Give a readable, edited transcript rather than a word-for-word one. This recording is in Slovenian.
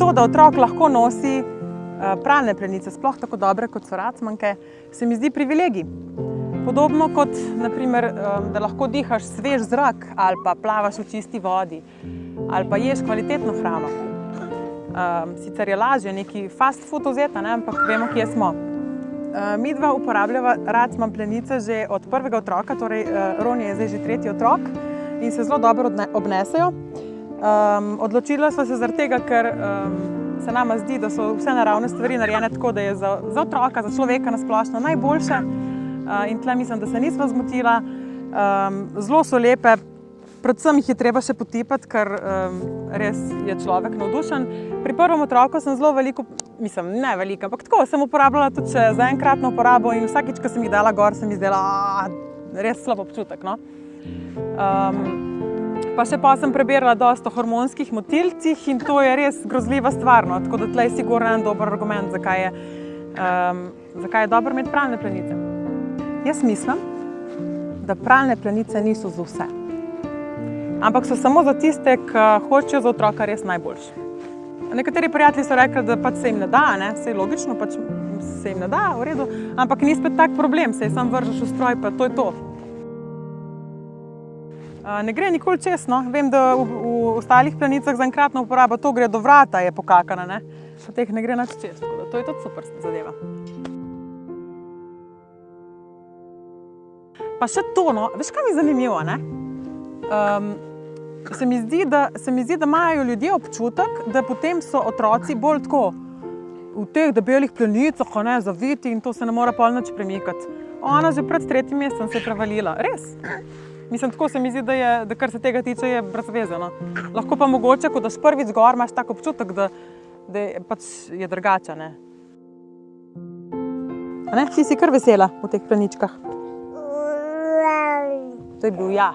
to, da otrok lahko nosi pralne plenice, sploh tako dobre, kot so Racmanke, se mi zdi privilegij. Podobno kot, naprimer, da lahko dihaš svež zrak ali pa plavaš v čisti vodi ali pa ješ kvalitetno hrano. Sicer je lažje neki fast food vzeti, ampak vemo, kje smo. Midva uporabljava Racman plenice že od prvega otroka, torej Ronja je zdaj že 3. otrok in se zelo dobro obnesejo. Odločila sva se zaradi tega, ker se nama zdi, da so vse naravne stvari narejene tako, da je za otroka, za človeka na splošno najboljše. In tle mislim, da se nisva zmotila. Zelo so lepe, predvsem jih je treba še potipati, ker res je človek navdušen. Pri prvem otroku sem zelo veliko, mislim, ne veliko, ampak tako sem uporabljala tudi še za enkratno uporabo in vsakič, ko sem jih dala gor, sem izdela res slab občutek, no. Pa še pa sem prebirala dosti o hormonskih motilcih in to je res grozljiva stvar, no. Tako da tle je sigurno en dober argument, zakaj je dobro imeti pralne plenice. Jaz mislim, da pralne plenice niso za vse, ampak so samo za tiste, ki hočejo za otroka res najboljše. Nekateri prijatelji so rekli, da pač se jim ne da, saj logično, pač se jim ne da, v redu, ampak ni spet tak problem, saj sam vržeš v stroj, pa to je to. Ne gre nikoli čez, no. Vem, da v ostalih plenicah za enkratno uporabo to gre do vrata, je pokakana, ne. Pa teh ne gre nič čez, tako da to je tudi super zadeva. Pa še to, no, veš, kaj mi je zanimivo, ne? Se mi zdi, da imajo ljudje občutek, da potem so otroci bolj tako v teh debelih plenicah, zaviti in to se ne more pol nič premikati. Ona že pred 3. mesecem se je prevalila, res. Mislim, tako se mi zdi, da kar se tega tiče, je brez veze, no. Lahko pa mogoče, ko daš prvič gor, imaš tak občutek, da pač je drugače, ne. Ti si kar vesela v teh pleničkah. To je bil ja.